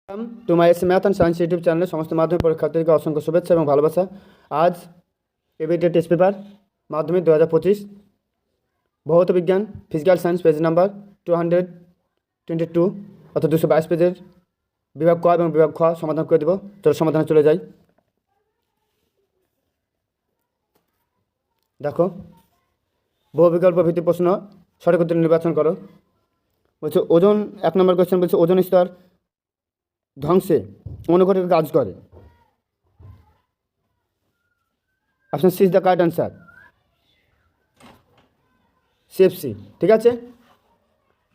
To my S math and science YouTube চ্যানেলে সমস্ত মাধ্যমিক পরীক্ষার্থীদেরকে অসংখ্য শুভেচ্ছা এবং ভালোবাসা। আজ এবিটি টেস্ট পেপার মাধ্যমিক 2025 ভৌত বিজ্ঞান ফিজিক্যাল সায়েন্স পেজ নাম্বার 222 অর্থাৎ 222 পেজের বিভাগ ক এবং বিভাগ খ সমাধান করে দেবো। চলো সমাধানে চলে যাই। দেখো, বহু বিকল্প ভিত্তিক প্রশ্ন, সঠিক উত্তর নির্বাচন করো। বলছে ওজন, 1 নম্বর কোয়েশ্চেন বলছে ওজন স্তর ধ্বংসে অনুঘটক কাজ করে। Option C is the correct answer, CFC. ঠিক আছে।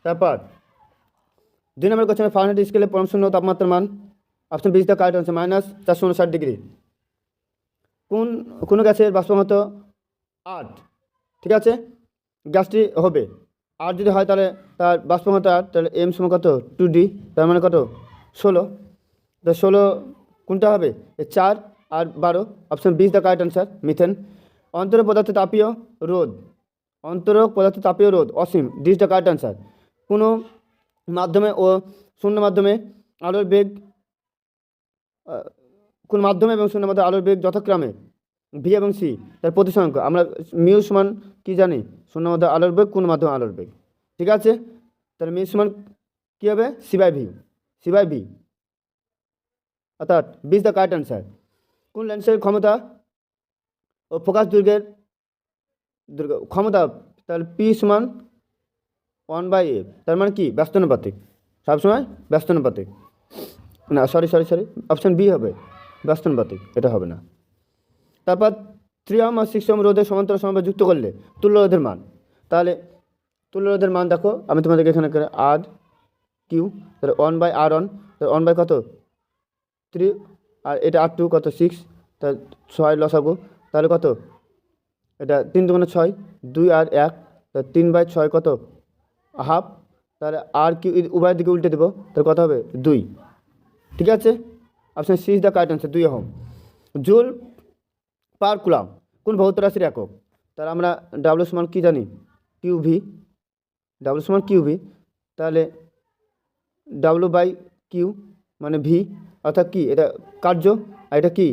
তারপর 2 নম্বর কোয়েশ্চেন ফারেনহাইট স্কেলে পরম শূন্য তাপমাত্রার মান। Option B is the correct answer, -459 degree. কোন গ্যাসের বাষ্পঘনত্ব 8? ঠিক আছে, গ্যাসটি হবে 8 যদি হয় তাহলে তার বাষ্পঘনত্ব 8, তাহলে এম সমান কত 2D, তার মানে কত 16। তো 16 কোনটা হবে? 4 আর 12। Option B is the correct answer, methane. অন্তরক পদার্থের তাপীয় রোধ, অন্তরক পদার্থের তাপীয় রোধ অসীম, D is the correct answer. কোনো মাধ্যমে ও শূন্য মাধ্যমে আলোর বেগ, কোন মাধ্যমে এবং শূন্য মাধ্যমে আলোর বেগ যথাক্রমে ভি এবং সি, তার প্রতিসংখ্য আমরা মিউ সমান কি জানি? শূন্য মাধ্যমে আলোর বেগ, কোন মাধ্যমে আলোর বেগ। ঠিক আছে, তাহলে মিউ সমান কী হবে? সি বাই ভি, অর্থাৎ B is the correct answer. কোন লেন্সের ক্ষমতা ও ফোকাস দৈর্ঘ্যের ক্ষমতা, তাহলে পি সমান 1/f, তার মানে কি ব্যস্তানুপাতিক, সবসময় ব্যস্তানুপাতিক। না সরি, অপশন বি হবে ব্যস্তানুপাতিক, এটা হবে না। তারপর 3 ওহম আর 6 ওহম রোধের সমান্তরাল সমবায় যুক্ত করলে তুল্য রোধের মান, তাহলে তুল্য রোধের মান দেখো, আমি তোমাদেরকে এখানে আর কিউ, তাহলে 1/r1, তাহলে 1 কত 3, আর এটা R2 কত 6, তাহলে 6 লসাগু, তাহলে কত এটা 3 2 6, 2 আর 1, তাহলে 3/6 কত হাফ, তাহলে আর কিউ উভয়ের দিকে উল্টে দেবো, তাহলে কত হবে 2। ঠিক আছে, option C is the correct answer, 2 ohm. Joule per coulomb কোন ভৌত রাশির একক? তাহলে আমরা ডাব্লিউ সমান কী জানি? কিউভি, ডাব্লিউ সমান কিউভি, তাহলে ডাব্লিউ বাই কিউ মানে ভি, অর্থাৎ কি এটা কার্য আর এটা কি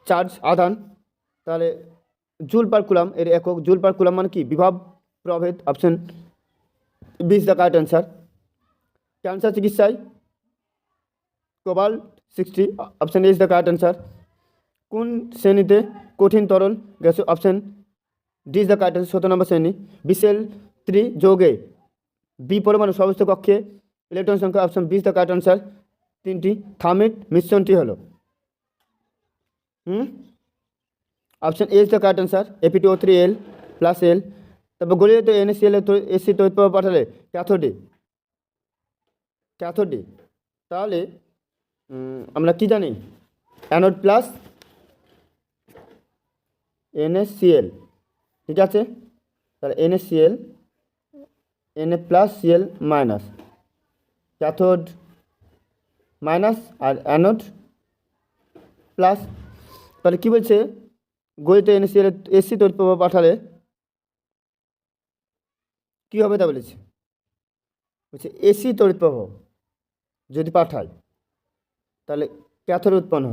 চার্জ আধান, তাহলে জুল পার কুলাম এর একক। জুল পার কুলাম মানে কি? বিভব প্রভেদ। Option B is the correct answer. Cancer চিকিৎসায় cobalt sixty, option A is the correct answer. কোন শ্রেণীতে কঠিন তরল গ্যাস? Option D is the correct answer, 17 number শ্রেণী। Bcl3 যৌগে বি পরমাণু সর্বোচ্চ কক্ষে ইলেকট্রন সংখ্যা। Option B is the correct answer, 3টি। থার্মিট মিশ্রণটি হলো option A is the correct answer, Fe2O3L plus L. তারপর গলিত NaCl এসি তড়িৎ প্রবাহ পাঠালে ক্যাথোডে, তাহলে আমরা কি জানি? Anode plus NaCl। ঠিক আছে, তাহলে NaCl, Na plus Cl minus, cathode minus আর অ্যানোড প্লাস। তাহলে কী বলছে? গলিত NaCl এসি তড়িৎ প্রবাহ পাঠালে কী হবে তা বলেছে। এসি তড়িৎ প্রবাহ যদি পাঠায় তাহলে ক্যাথোড উৎপন্ন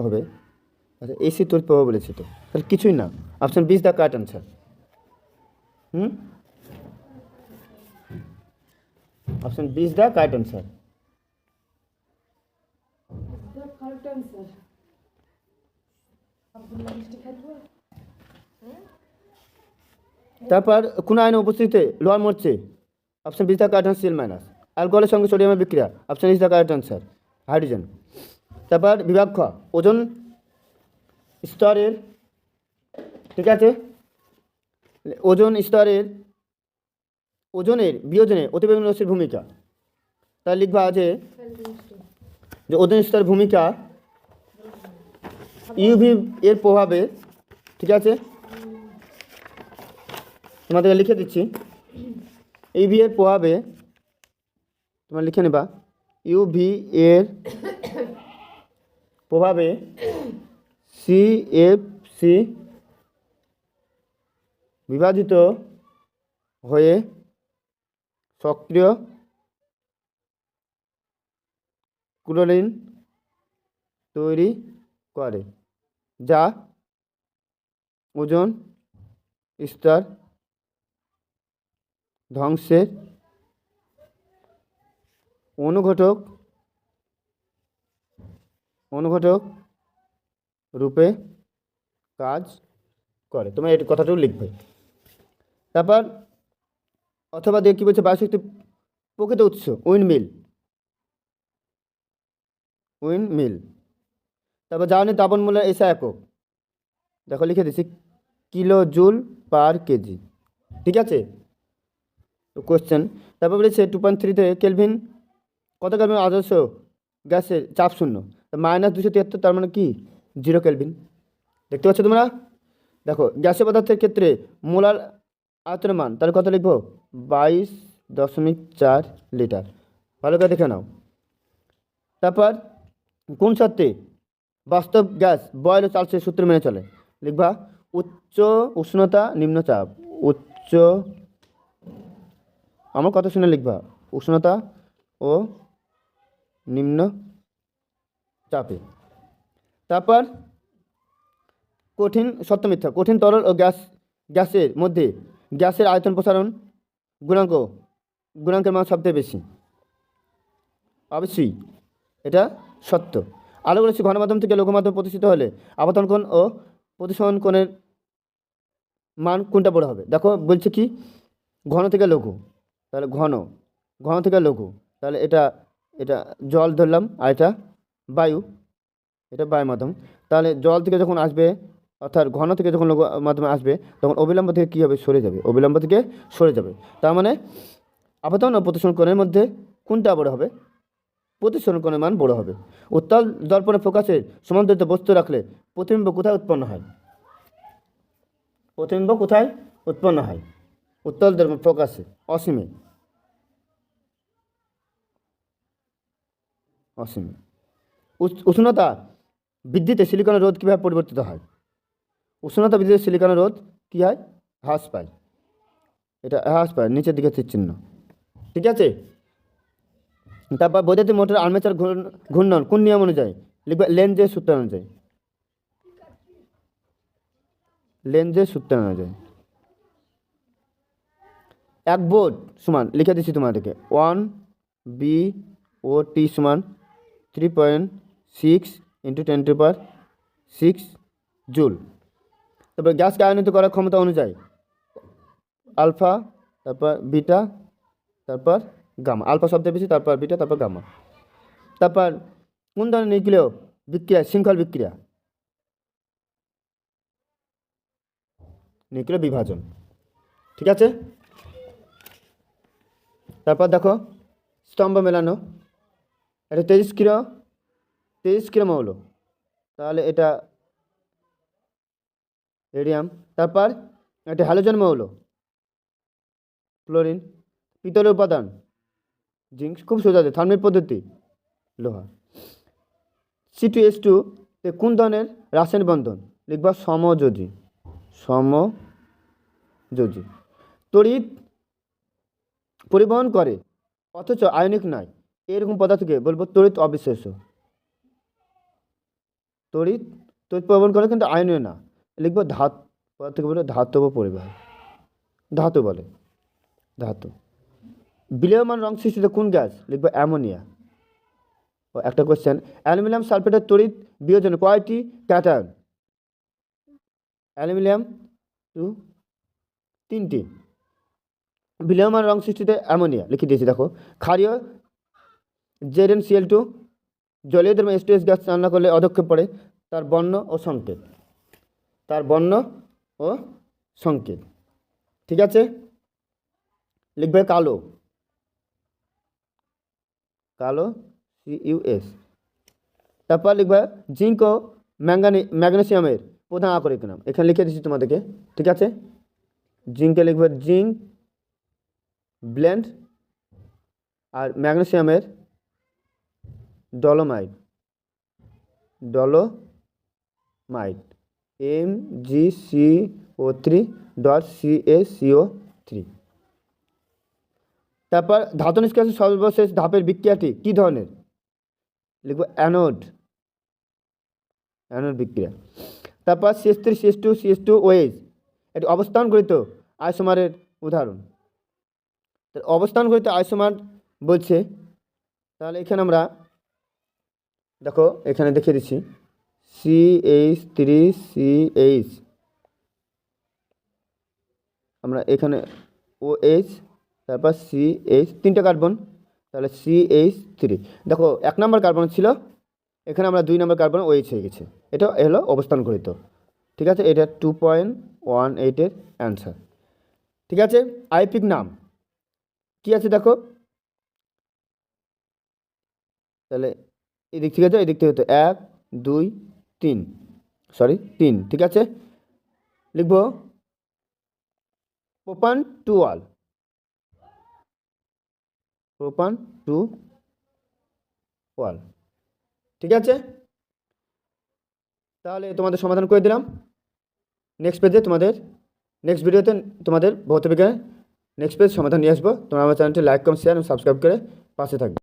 হবে, আচ্ছা এসি তড়িৎ প্রবাহ বলেছে, তো তাহলে কিছুই না। Option B is the correct answer. Option B is the correct answer. তারপর কোন আয়নের উপস্থিতিতে লোহার মরছে? Option B is the correct answer, Cl minus. অ্যালকোহলের সঙ্গে সোডিয়ামের বিক্রিয়া। Option is the correct answer, hydrogen. তারপর বিভাগ খ ওজন স্তরের, ঠিক আছে, ওজন স্তরের ওজনের বিয়োজনে অতিবেগুনি রশ্মির ভূমিকা। তাহলে লিখবা যে ওজন স্তরের ভূমিকা ইউভি এর প্রভাবে, ঠিক আছে, তোমাদেরকে লিখে দিচ্ছি। ইউভি এর প্রভাবে তোমরা লিখে নেবা, ইউভি এর প্রভাবে সিএফসি বিভাজিত হয়ে সক্রিয় ক্লোরিন তৈরি করে, যা ওজোন স্তর ধ্বংসের অনুঘটক রূপে কাজ করে। তোমরা এই কথাটাও লিখবে। তারপর অথবা দিয়ে কী বলছে, বায়ুশক্তি প্রকৃত উৎস উইন্ডমিল। তারপর জ্বালানি দাবনমূল্যের এসআই একক, দেখো লিখে দিচ্ছি, কিলো জুল পার কেজি। ঠিক আছে, তো কোশ্চেন। তারপর বলেছে 2.3-তে কেলভিন, কত কেলভিন আদর্শ গ্যাসের চাপ শূন্য, -273, তার মানে কি 0 কেলভিন। দেখতে পাচ্ছ তোমরা? দেখো গ্যাসীয় পদার্থের ক্ষেত্রে মোলার আয়তনের মান, তাহলে কত লিখবো, 22.4 লিটার। ভালো করে দেখে নাও। তারপর কোন শর্তে বাস্তব গ্যাস বয়েল ও চার্লসের সূত্র মেনে চলে, লিখবা উচ্চ উষ্ণতা নিম্ন চাপ। আমার কথা শুনে লিখবা, উষ্ণতা ও নিম্ন চাপে। তারপর কঠিন সত্য মিথ্যা, কঠিন তরল ও গ্যাসের মধ্যে গ্যাসের আয়তন প্রসারণ গুণাঙ্কের মান সবথেকে বেশি, অবশ্যই এটা সত্য। আলো বলেছি ঘনমাধ্যম থেকে লঘু মাধ্যম প্রতিষ্ঠিত হলে আবর্তন কোণ ও প্রতিসরণ কোণের মান কোনটা বড় হবে। দেখো বলছে কি, ঘন থেকে লঘু, তাহলে ঘন থেকে লঘু, তাহলে এটা জল ধরলাম, আর এটা বায়ু মাধ্যম। তাহলে জল থেকে যখন আসবে, অর্থাৎ ঘন থেকে যখন লঘু মাধ্যমে আসবে, তখন অবিলম্ব থেকে কী হবে, সরে যাবে। তার মানে আবর্তন ও প্রতিসরণ কোণের মধ্যে কোনটা বড় হবে, প্রতিসরণ কোণের মান বড় হবে। উত্তল দর্পণে ফোকাসের সমান্তরিত বস্তু রাখলে প্রতিবিম্ব কোথায় উৎপন্ন হয়? উত্তল দর্পণ ফোকাসে, অসীমে। উষ্ণতা বৃদ্ধিতে সিলিকনের রোধ কীভাবে পরিবর্তিত হয়? উষ্ণতা বৃদ্ধিতে সিলিকনের রোধ কী হয়, হ্রাস পায়। এটা হ্রাস পায়, নিচের দিকে তীর চিহ্ন। ঠিক আছে। তারপর বৈদ্যুতিক মোটর আর্মেচার ঘূর্ণন কোন নিয়ম অনুযায়ী, লিখবে লেন্জের সূত্র অনুযায়ী। 1 ভোল্ট সমান, লিখে দিচ্ছি তোমাদেরকে, 1 VOT সমান 3.6 × 10⁶ জুল। তারপর গ্যাসকে আয়নিত করার ক্ষমতা অনুযায়ী আলফা, তারপর বিটা, তারপর গামা। আলফা সবচেয়ে বেশি, তারপর বিটা, তারপর গামা। তারপর কোন ধরনের নিউক্লিয় বিক্রিয়া শৃঙ্খল বিক্রিয়া, নিউক্লিয় বিভাজন। ঠিক আছে। তারপর দেখো স্তম্ভ মেলানো, এটা তেজস্ক্রিয় মৌল, তাহলে এটা রেডিয়াম। তারপর এটা হ্যালোজেন মৌল, ক্লোরিন। পিতলের উপাদান জিঙ্ক, খুব সোজা, থার্মিক পদ্ধতি, লোহা। C2H2 তে কোন ধরনের রাসায়নিক বন্ধন, লিখবা সমযোজী। তড়িৎ পরিবহন করে অথচ আয়নিক নয়, এরকম পদার্থকে বলবো তড়িৎ অবিশ্লেষ্য। তড়িৎ পরিবহন করে কিন্তু আয়নীয় না, লিখবো পদার্থকে বলে ধাতব পরিবাহী, ধাতু। বিলীয়মান রং সৃষ্টিতে কোন গ্যাস, লিখবো অ্যামোনিয়া। ও একটা কোশ্চেন, অ্যালুমিনিয়াম সালফেটের তড়িৎ বিয়োজনে কয়টি ক্যাটায়ন, অ্যালুমিনিয়াম 3টি। বিলীয়মান রং সৃষ্টিতে অ্যামোনিয়া, লিখে দিয়েছি। দেখো ক্ষারীয় ZnCl2 জলীয় দ্রবণ H2S গ্যাস রান্না করলে অধক্ষেপ পড়ে, তার বর্ণ ও সংকেত। ঠিক আছে, লিখবে কালো CuS। তারপর লিখবে জিঙ্ক ও ম্যাগনেসিয়ামের প্রধান আকরিক নাম, এখানে লিখে দিচ্ছি তোমাদেরকে। ঠিক আছে, জিঙ্কে লিখবে জিঙ্ক ব্লেন্ড, আর ম্যাগনেসিয়ামের ডলোমাইট MgCO3.CaCO3। তারপর ধাতু নিষ্কাশনের সর্বশেষ ধাপের বিক্রিয়াটি কী ধরনের? লিখব অ্যানোড, অ্যানোড বিক্রিয়া। তারপর CH3CH2CH2 OH এটি অবস্থান গঠিত আইসোমারের উদাহরণ। অবস্থান গঠিত আইসোমার বলছে, তাহলে এখানে আমরা দেখো এখানে দেখিয়ে দিচ্ছি CH3CH, আমরা এখানে OH, তারপর CH, 3টে কার্বন, তাহলে CH3। দেখো 1 নম্বর কার্বন ছিল, এখানে আমরা 2 নম্বর কার্বন OH হয়ে গেছে। এটা হলো অবস্থান গঠিত। ঠিক আছে, এটা 2.18 এর অ্যান্সার। ঠিক আছে, আইপিক নাম কি আছে দেখো, তাহলে এদিক থেকে তো এদিক থেকে হতো 1 2 3, সরি 3। ঠিক আছে, লিখব প্রোপান টুয়াল, প্রোপান টু ওয়াল। ঠিক আছে, তাহলে তোমাদের সমাধান করে দিলাম। নেক্সট পেজে তোমাদের নেক্সট ভিডিওতে তোমাদের ভৌতবিজ্ঞানের নেক্সট পেজ সমাধান নিয়ে আসবো। তোমরা আমার চ্যানেলটি লাইক কমেন্ট শেয়ার এবং সাবস্ক্রাইব করে পাশে থাকবে।